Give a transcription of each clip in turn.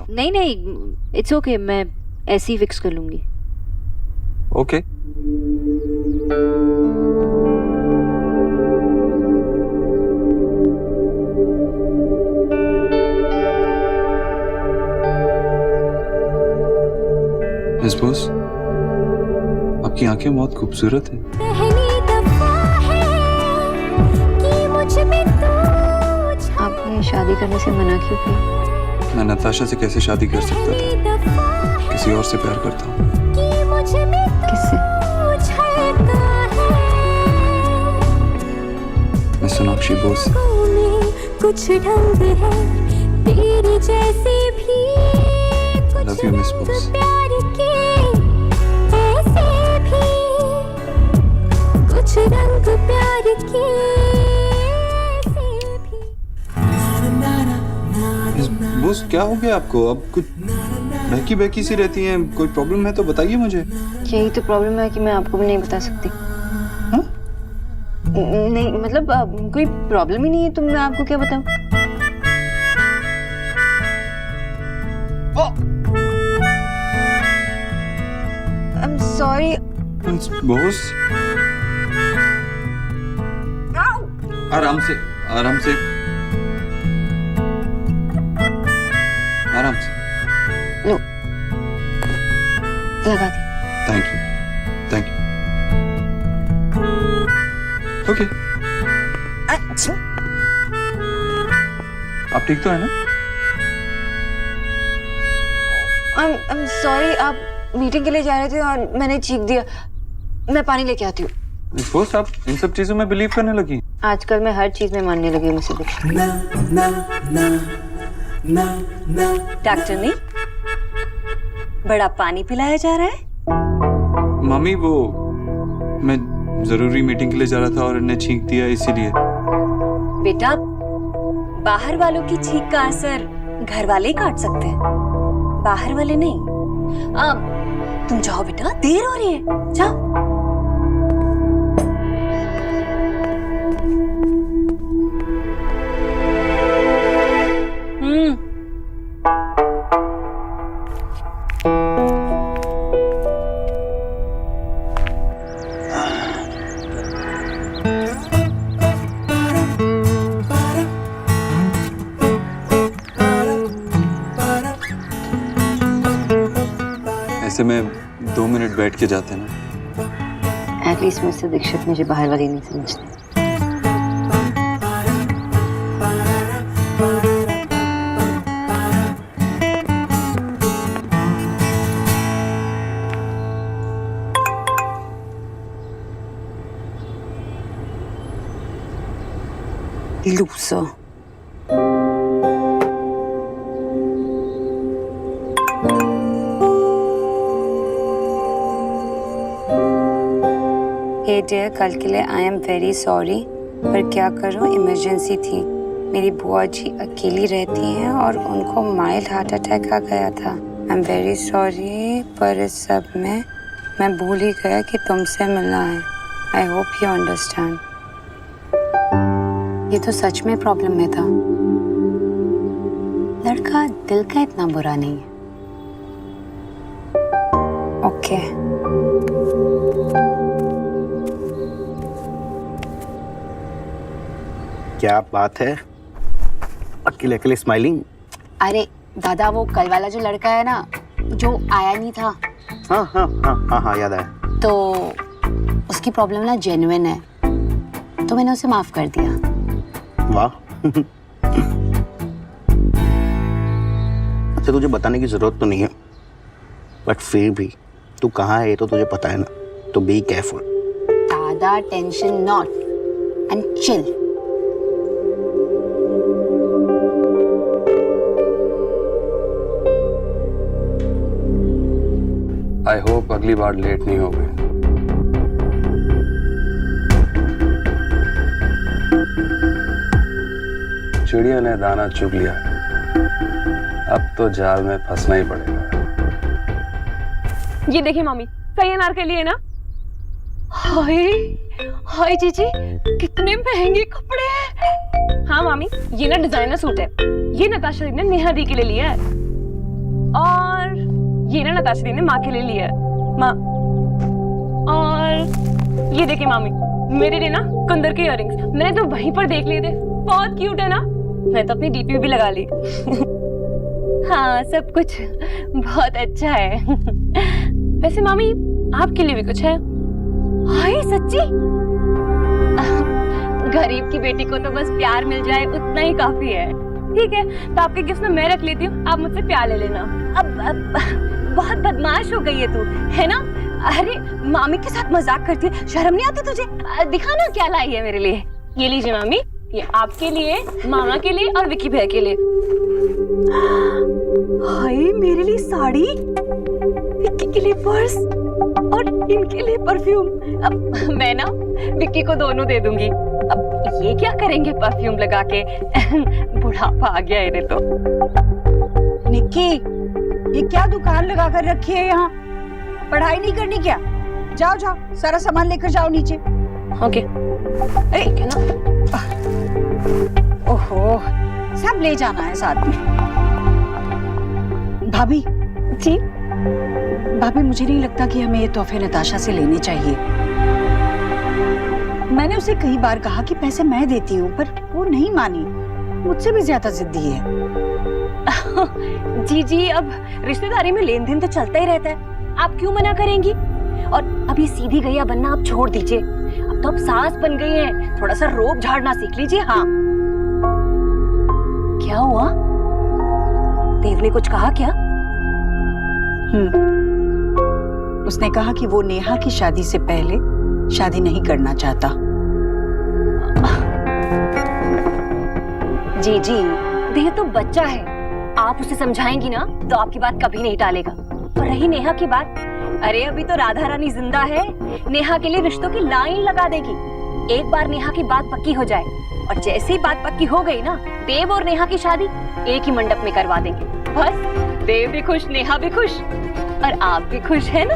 हूँ। नहीं नहीं, इट्स ओके, मैं ऐसे ही फिक्स कर लूंगी। ओके। मिस बोस, आपकी आंखें बहुत खूबसूरत हैं। आपने शादी करने से मना क्यों किया? मैं नताशा से कैसे शादी कर सकता था? किसी और से प्यार करता हूँ। किससे? मैं सोनाक्षी बोस। कुछ ढंग है तेरी जैसी भी, लव यू मिस बोस। प्यार के ऐसे भी कुछ रंग प्यार के ऐसे भी। मिस बोस, क्या हो गया आपको? अब कुछ बहकी बहकी सी रहती हैं। कोई प्रॉब्लम है तो बताइए मुझे। यही तो प्रॉब्लम है कि मैं आपको भी नहीं बता सकती। हाँ? नहीं मतलब कोई प्रॉब्लम ही नहीं है तो मैं आपको क्या बताऊं? I'm sorry. मिस बोस, आराम से, आराम से, आराम से। लो, लगा दी। Thank you, thank you. Okay, अच्छा, आप ठीक तो है ना? I'm sorry, आप मीटिंग के लिए जा रहे थे और मैंने चीख दिया। मैं पानी लेके आती हूँ। मिस बोस, आप इन सब चीजों में बिलीव करने लगी? आजकल मैं हर चीज में मानने लगी हूँ मुझसे। डॉक्टर ने बड़ा पानी पिलाया जा रहा है। मम्मी, वो मैं जरूरी मीटिंग के लिए जा रहा था और इन्हें छींक दिया इसीलिए। बेटा, बाहर वालों की छींक का असर घर वाले ही काट सकते हैं, बाहर वाले नहीं। तुम जाओ बेटा, देर हो रही है, जाओ। ऐसे में 2 मिनट बैठ के जाते ना। एटलीस्ट मुझसे दीक्षित मुझे बाहर वाली नहीं समझते। लूसर। हे डियर, कल के लिए आई एम वेरी सॉरी, पर क्या करूं, इमरजेंसी थी। मेरी बुआ जी अकेली रहती हैं और उनको माइल्ड हार्ट अटैक आ गया था। आई एम वेरी सॉरी, पर इस सब में मैं भूल ही गया कि तुमसे मिलना है। I hope you understand. ये तो सच में प्रॉब्लम में था। लड़का दिल का इतना बुरा नहीं है। ओके। क्या बात है, अकेले अकेले स्माइलिंग? अरे दादा, वो कल वाला जो लड़का है ना, जो आया नहीं था। हाँ हाँ हाँ हाँ हाँ, याद आया। तो उसकी प्रॉब्लम ना जेन्युइन है, तो मैंने उसे माफ कर दिया। वाह। अच्छा, तुझे बताने की जरूरत तो नहीं है, बट फिर भी तू कहाँ है ये तो तुझे पता है ना, तो बी केयरफुल। दादा, tension not and chill. I hope अगली बार लेट नहीं हो गए। चिड़िया ने दाना चुग लिया, अब तो जाल में फंसना ही पड़ेगा। ये देखिए मामी, सही अनारकली है ना? हाय हाय जीजी, कितने महंगे कपड़े हैं। हाँ मामी, ये ना डिजाइनर सूट है, ये नताशा दी ने नेहा दी के लिए लिया है। और ये ना नताशा दी ने माँ के लिए लिया है, माँ। और ये देखिए मामी, मेरे लिए ना कुंदर के इयररिंग्स मैंने तो वहीं पर देख लिए थे, बहुत क्यूट है ना। मैं तो अपनी डीपी भी लगा ली। हाँ, सब कुछ बहुत अच्छा है। वैसे मामी आपके लिए भी कुछ है? हाय सच्ची? गरीब की बेटी को तो बस प्यार मिल जाए उतना ही काफी है। ठीक है, तो आपके गिफ्ट में मैं रख लेती हूँ, आप मुझसे प्यार ले लेना। अब बहुत बदमाश हो गई है तू, है ना? अरे मामी के साथ मजाक करती है, शर्म नहीं आती तुझे? दिखा ना क्या लाई है मेरे लिए। ये लीजिए मामी, ये आपके लिए, मामा के लिए और विकी भैया के लिए। हाय मेरे लिए साड़ी, विक्की के लिए पर्स और इनके लिए परफ्यूम। अब मैं ना विक्की को दोनों दे दूंगी। अब ये क्या करेंगे परफ्यूम लगा के? बुढ़ापा आ गया इन्हें तो। निक्की, ये क्या दुकान लगा कर रखी है यहाँ? पढ़ाई नहीं करनी क्या? जाओ जाओ, सारा सामान लेकर जाओ नीचे। ओके। अरे क्या ना? ओहो, सब ले जाना है साथ में। भाभी जी? भाभी, मुझे नहीं लगता कि हमें ये तोहफे नताशा से लेने चाहिए। मैंने उसे कई बार कहा कि पैसे मैं देती हूँ, पर वो नहीं मानी। मुझसे भी ज्यादा जिद्दी है। जी जी, अब रिश्तेदारी में लेन देन तो चलता ही रहता है, आप क्यों मना करेंगी? और अभी सीधी गैया बनना आप छोड़ दीजिए, अब तो आप सास बन गई हैं, थोड़ा सा रोब झाड़ना सीख लीजिए। हाँ, क्या हुआ? देव ने कुछ कहा क्या? उसने कहा कि वो नेहा की शादी से पहले शादी नहीं करना चाहता। जी जी, देव तो बच्चा है, आप उसे समझाएंगी ना तो आपकी बात कभी नहीं टालेगा। और रही नेहा की बात, अरे अभी तो राधा रानी जिंदा है, नेहा के लिए रिश्तों की लाइन लगा देगी। एक बार नेहा की बात पक्की हो जाए और जैसे ही बात पक्की हो गई ना, देव और नेहा की शादी एक ही मंडप में करवा देंगे। बस देव भी खुश, नेहा भी खुश और आप भी खुश, है ना?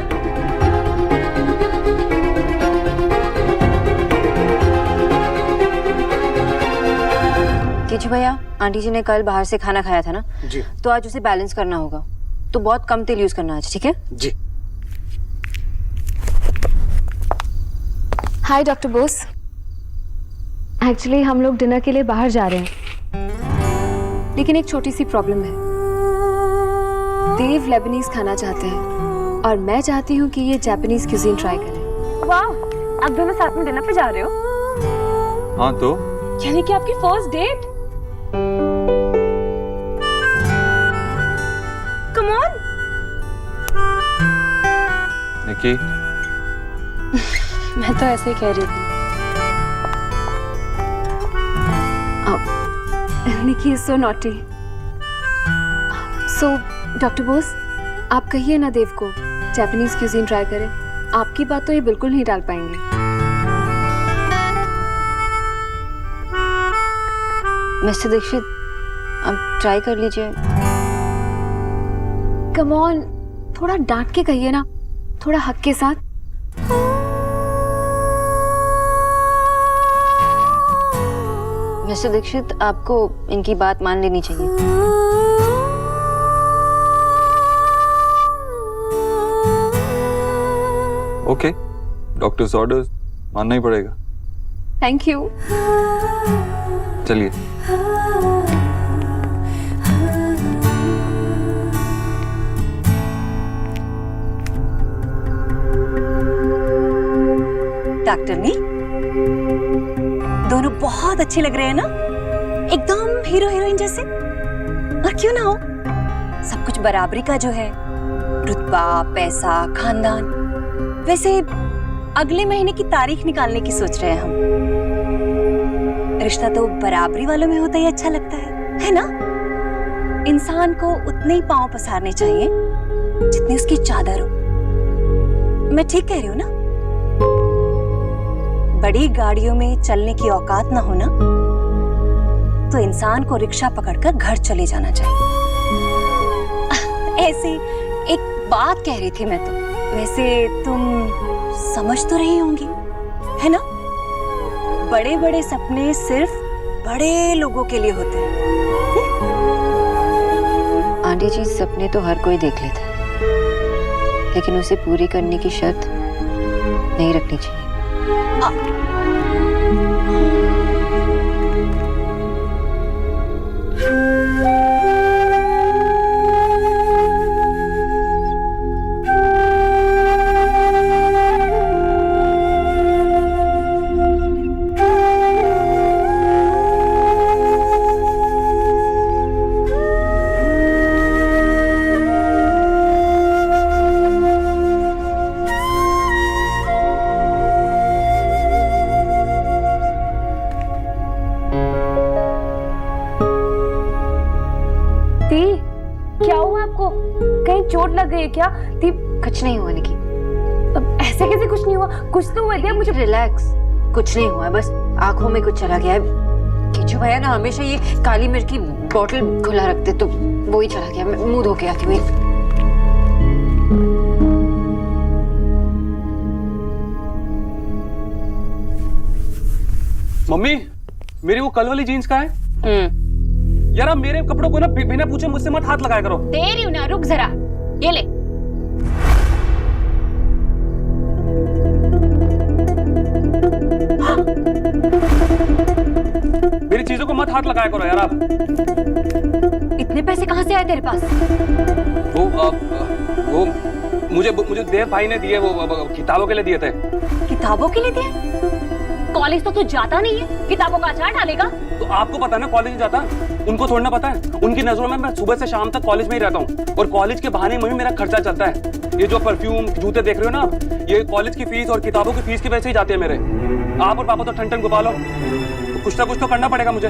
किचू भैया, आंटी जी ने कल बाहर से खाना खाया था ना जी। तो आज उसे बैलेंस करना होगा, तो बहुत कम तेल यूज करना है, ठीक है? जी। हाय डॉक्टर बोस, एक्चुअली हम लोग डिनर के लिए बाहर जा रहे हैं, लेकिन एक छोटी सी प्रॉब्लम है। देव लेबनीज खाना चाहते हैं और मैं चाहती हूँ कि ये जापानीज क्यूजीन ट्राई करें। वाह, आप दोनों साथ में डिनर पे जा रहे हो? हाँ तो यानी कि आपकी first date? Come on Nikki, मैं तो ऐसे ही कह रही थी। Nikki is so naughty. So doctor Bose, आप कहिए ना देव को जापानीज क्यूजीन ट्राई करें, आपकी बात तो ये बिल्कुल नहीं टाल पाएंगे। मिस्टर दीक्षित, आप ट्राई कर लीजिए। कम ऑन, थोड़ा डांट के कहिए ना, थोड़ा हक के साथ। मिस्टर दीक्षित, आपको इनकी बात मान लेनी चाहिए। ओके, डॉक्टर्स ऑर्डर्स मानना ही पड़ेगा। Thank you. चलिए। डॉक्टरनी, दोनों बहुत अच्छे लग रहे हैं ना, एकदम हीरो हीरोइन जैसे। और क्यों ना हो, सब कुछ बराबरी का जो है, रुतबा, पैसा, खानदान। वैसे अगले महीने की तारीख निकालने की सोच रहे हैं हम। रिश्ता तो बराबरी वालों में होता ही अच्छा लगता है ना? इंसान को उतने ही पांव पसारने चाहिए जितनी उसकी चादर हो। मैं ठीक कह रही हूँ ना? बड़ी गाड़ियों में चलने की औकात ना हो ना, तो इंसान को रिक्शा पकड़कर घर चले जाना चाहिए। ऐसे एक बात कह रही थी मैं तो। वैसे तुम समझ तो रही होंगी, है ना? बड़े बड़े सपने सिर्फ बड़े लोगों के लिए होते हैं। आंटी जी, सपने तो हर कोई देख लेता है, लेकिन उसे पूरी करने की शर्त नहीं रखनी चाहिए। दी, क्या हुआ आपको? कहीं चोट लग गई है क्या? दी, कुछ नहीं हुआ निकी। अब ऐसे कैसे कुछ नहीं हुआ? कुछ तो हुआ दी, मुझे रिलैक्स, कुछ नहीं हुआ, बस आंखों में कुछ चला गया है। किचू भैया ना हमेशा ये काली मिर्च की बोतल खुला रखते, तो वो ही चला गया। मैं मुंह धो के आती हूँ। मम्मी, मेरी वो कल वाली जीन्स का है? यार, आप मेरे कपड़ों को ना बिना पूछे मुझसे मत हाथ लगाया करो। दे रही हूँ ना, रुक जरा, ये ले। मेरी चीजों को मत हाथ लगाया करो यार आप। इतने पैसे कहाँ से आए तेरे पास? वो मुझे देव भाई ने दिए, वो किताबों के लिए दिए थे। किताबों के लिए दिए? कॉलेज तो तू जाता नहीं है, किताबों का अचार डालेगा? तो आपको पता है ना कॉलेज नहीं जाता, उनको थोड़ा ना पता है। उनकी नजरों में मैं सुबह से शाम तक कॉलेज में ही रहता हूँ, और कॉलेज के बहाने में ही मेरा खर्चा चलता है। ये जो परफ्यूम, जूते देख रहे हो ना आप, ये कॉलेज की फीस और किताबों की फीस की वजह से ही जाते हैं मेरे। आप और पापा तो ठन ठन गोपाल हो, तो कुछ ना कुछ तो करना पड़ेगा मुझे।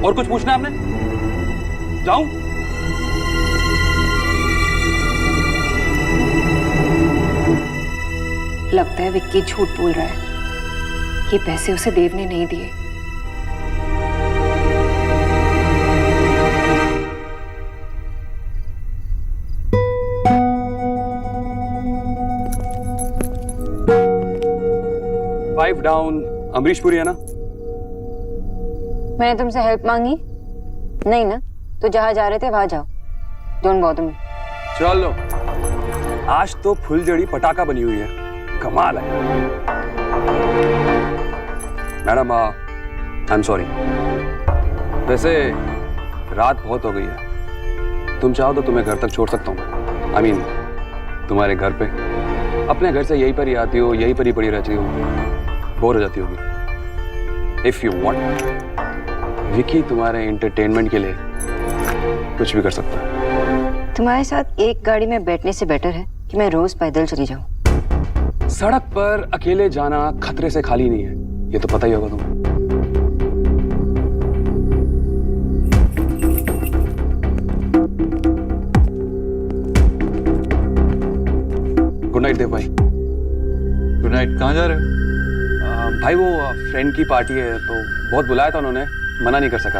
और कुछ पूछना है आपने? जाऊं? लगता है विक्की झूठ बोल रहा है। ये पैसे उसे देव ने नहीं दिए। फाइव डाउन, अमरीश पुरी है ना? मैंने तुमसे हेल्प मांगी नहीं ना, तो जहां जा रहे थे वहां जाओ। Don't bother me. चलो, आज तो फुलझड़ी पटाखा बनी हुई है, कमाल है। Madam, I am sorry. वैसे रात बहुत हो गई है, तुम चाहो तो तुम्हें घर तक छोड़ सकता हूँ। आई मीन, तुम्हारे घर पे। अपने घर से यहीं पर ही आती हो, यहीं पर ही पड़ी रहती हो, बोर हो जाती होगी। इफ यू वांट, विकी तुम्हारे एंटरटेनमेंट के लिए कुछ भी कर सकता है। तुम्हारे साथ एक गाड़ी में बैठने से बेटर है कि मैं रोज पैदल चली जाऊं। सड़क पर अकेले जाना खतरे से खाली नहीं है, ये तो पता ही होगा तुम्हें। गुड नाइट देव भाई। Good night. कहाँ जा रहे हो? भाई, वो फ्रेंड की पार्टी है, तो बहुत बुलाया था उन्होंने, मना नहीं कर सका।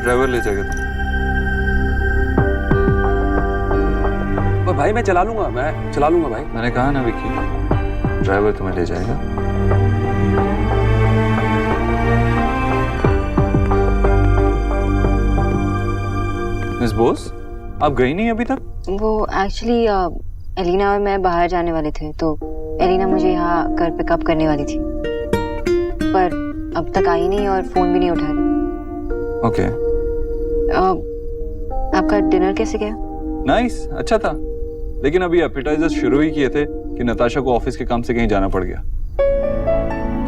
ड्राइवर ले जाएगा तुम? पर भाई मैं चला लूंगा भाई। मैंने कहा ना विक्की, ड्राइवर तुम्हें ले जाएगा। मिस बोस, आप गई नहीं अभी तक? वो एक्चुअली एलिना और मैं बाहर जाने वाले थे, तो एलिना मुझे यहाँ घर पिकअप करने वाली थी, पर अब तक आई नहीं और फोन भी नहीं उठा रही। ओके। आपका डिनर कैसे गया? नाइस, अच्छा था, लेकिन अभी एपेटाइजर शुरू ही किए थे कि नताशा को ऑफिस के काम से कहीं जाना पड़ गया,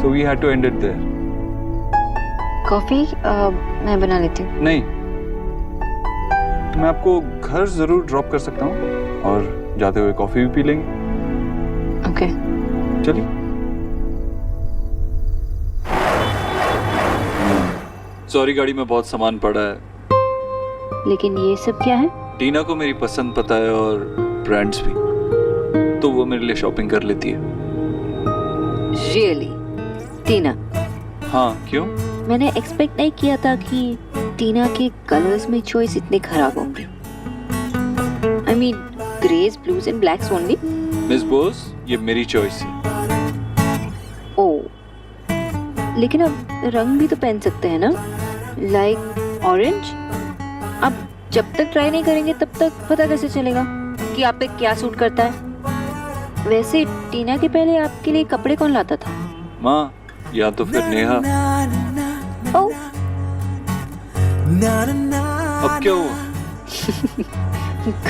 so we had to end it there. Coffee मैं बना लेती हूँ। नहीं, मैं आपको घर जरूर ड्रॉप कर सकता हूँ और जाते हुए कॉफी भी पी लेंगे। ओके। चलिए। सॉरी, गाड़ी में बहुत सामान पड़ा है। लेकिन ये सब क्या है? टीना को मेरी पसंद पता है और ब्रांड्स भी, तो वो मेरे लिए शॉपिंग कर लेती है। रियली? टीना? हाँ, क्यों? मैंने एक्सपेक्ट नहीं किया था कि टीना के कलर्स में चॉइस इतने खराब होंगे। I mean greys, blues and blacks only. Miss Bose, ये मेरी चॉइस है। ओ, लेकिन अब रंग भी तो पहन सकते हैं ना, लाइक ऑरेंज, अब जब तक ट्राई नहीं करेंगे तब तक पता कैसे चलेगा कि आप पे क्या सूट करता है? वैसे टीना के पहले आपके लिए कपड़े कौन लाता था? माँ या तो फिर नेहा। ओह, अब क्या हुआ?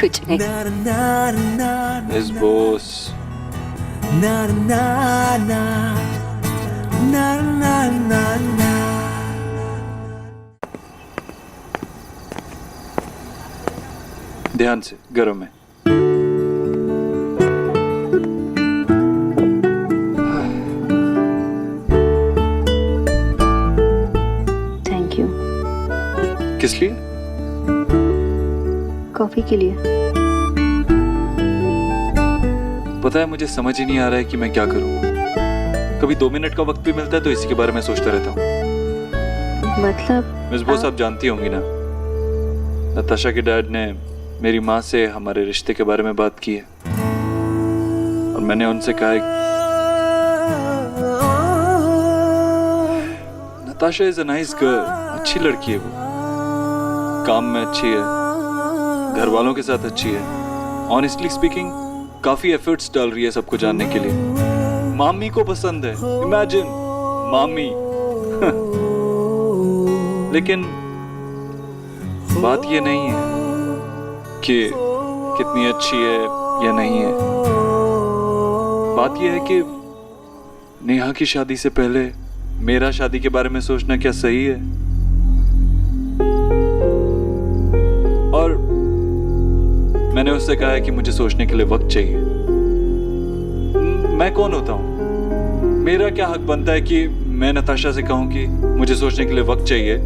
कुछ नहीं। मिस बोस, ध्यान से, गरम है। Thank you. किस लिए? कॉफी के लिए। पता है मुझे समझ ही नहीं आ रहा है कि मैं क्या करूं। कभी 2 मिनट का वक्त भी मिलता है तो इसी के बारे में सोचता रहता हूँ। मतलब मिस बोस आप जानती होंगी ना, नताशा के डैड ने मेरी माँ से हमारे रिश्ते के बारे में बात की है और मैंने उनसे कहा है Natasha is a nice girl, अच्छी लड़की है वो, काम में अच्छी है, घर वालों के साथ अच्छी है, ऑनेस्टली स्पीकिंग काफी एफर्ट्स डाल रही है सबको जानने के लिए। मामी को पसंद है, इमेजिन, मामी। लेकिन बात ये नहीं है कि कितनी अच्छी है या नहीं है। बात यह है कि नेहा की शादी से पहले मेरा शादी के बारे में सोचना क्या सही है? और मैंने उससे कहा है कि मुझे सोचने के लिए वक्त चाहिए। मैं कौन होता हूँ? मेरा क्या हक बनता है कि मैं नताशा से कहूँ कि मुझे सोचने के लिए वक्त चाहिए,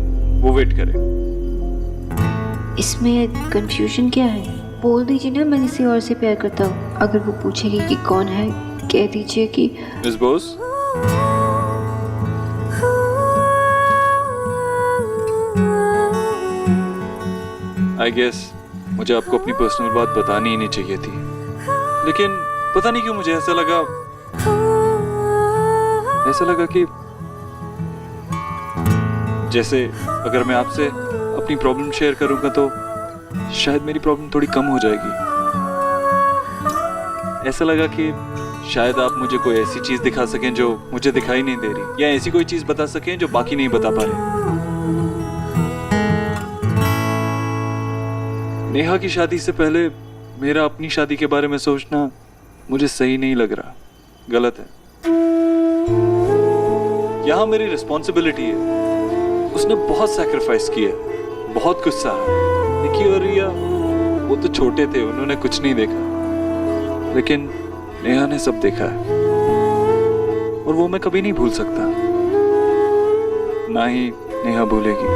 वो वेट करे? इसमें कंफ्यूजन क्या है? बोल दीजिए ना मैं किसी और से प्यार करता हूँ। अगर वो पूछेगी कि कौन है, कह दीजिए कि मिस बोस, आई गेस मुझे आपको अपनी पर्सनल बात बतानी ही नहीं चाहिए थी, लेकिन पता नहीं क्यों मुझे ऐसा लगा कि जैसे अगर मैं आपसे अपनी प्रॉब्लम शेयर करूंगा तो शायद मेरी प्रॉब्लम थोड़ी कम हो जाएगी। ऐसा लगा कि शायद आप मुझे कोई ऐसी चीज दिखा सकें जो मुझे दिखाई नहीं दे रही, या ऐसी कोई चीज बता सकें जो बाकी नहीं बता पा रहे। नेहा की शादी से पहले मेरा अपनी शादी के बारे में सोचना मुझे सही नहीं लग रहा, गलत है। यहाँ मेरी रिस्पॉन्सिबिलिटी है। उसने बहुत सैक्रिफाइस किया, बहुत कुछ सहा। निकी और रिया वो तो छोटे थे, उन्होंने कुछ नहीं देखा, लेकिन नेहा ने सब देखा है और वो मैं कभी नहीं भूल सकता, ना ही नेहा भूलेगी।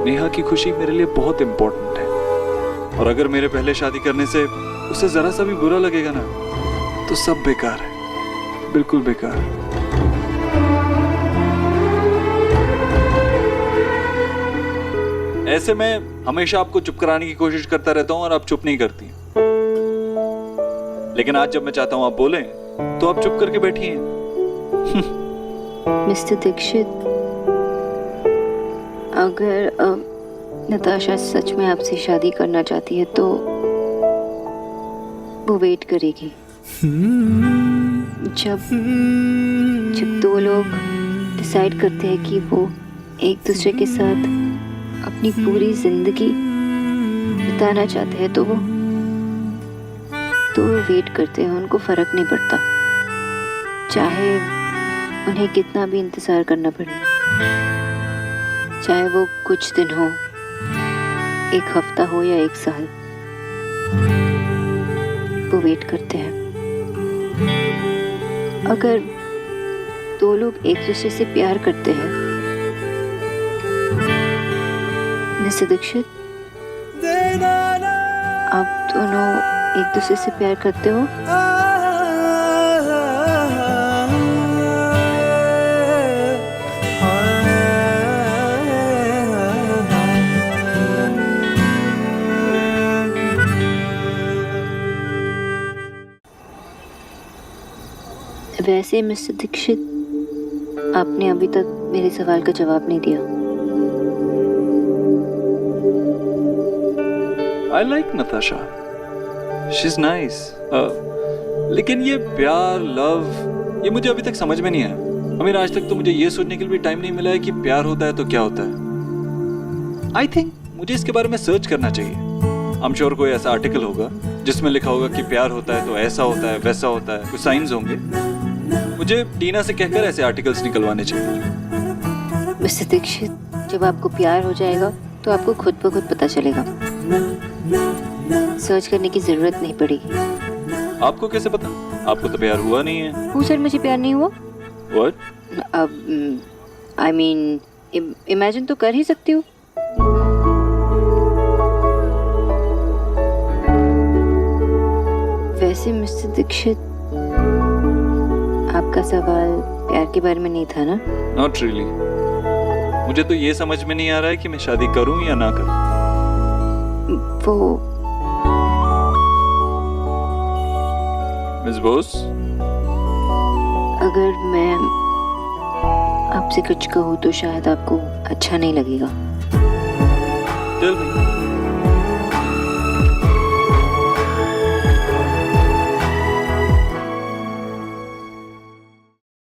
नेहा की खुशी मेरे लिए बहुत इंपॉर्टेंट है, और अगर मेरे पहले शादी करने से उसे जरा सा भी बुरा लगेगा ना तो सब बेकार है, बिल्कुल बेकार। ऐसे में हमेशा आपको चुप कराने की कोशिश करता रहता हूं और आप चुप नहीं करती, लेकिन आज जब मैं चाहता हूं आप बोलें तो आप चुप करके बैठी हैं। मिस्टर दीक्षित, अगर नताशा सच में आपसे शादी करना चाहती है तो वो वेट करेगी। जब दो लोग डिसाइड करते हैं कि वो एक दूसरे के साथ अपनी पूरी जिंदगी बिताना चाहते हैं तो वो वेट करते हैं, उनको फर्क नहीं पड़ता, चाहे उन्हें कितना भी इंतजार करना पड़े, चाहे वो कुछ दिन हो, एक हफ्ता हो या एक साल, वो वेट करते हैं। अगर दो लोग एक दूसरे से प्यार करते हैं, मिस्टर दीक्षित, आप दोनों एक दूसरे से प्यार करते हो? वैसे मिस्टर दीक्षित, आपने अभी तक मेरे सवाल का जवाब नहीं दिया। I like Natasha, she is nice. लेकिन ये प्यार, लव, ये मुझे अभी तक समझ में नहीं आया। आज तक तो मुझे ये सोचने के लिए भी टाइम नहीं मिला है कि प्यार होता है तो क्या होता है। आई थिंक मुझे इसके बारे में सर्च करना चाहिए। आई एम श्योर कोई ऐसा आर्टिकल होगा जिसमें लिखा होगा कि प्यार होता है तो ऐसा होता है, वैसा होता है, कुछ साइंस होंगे। मुझे टीना से कहकर ऐसे आर्टिकल्स निकलवाने चाहिए। मिस्टर दीक्षित, जब आपको प्यार हो जाएगा तो आपको खुद ब खुद पता चलेगा, सर्च करने की जरूरत नहीं पड़ेगी। आपको कैसे पता? आपको तो प्यार हुआ नहीं है। वो सर, मुझे प्यार नहीं हुआ। What? अब आई मीन इमेजिन तो कर ही सकती हूँ। वैसे मिस्टर दीक्षित, आपका सवाल प्यार के बारे में नहीं था ना? Not really. मुझे तो ये समझ में नहीं आ रहा है कि मैं शादी करूं या ना करूं। वो मिस बोस, अगर मैं आपसे कुछ कहूँ तो शायद आपको अच्छा नहीं लगेगा। Tell me.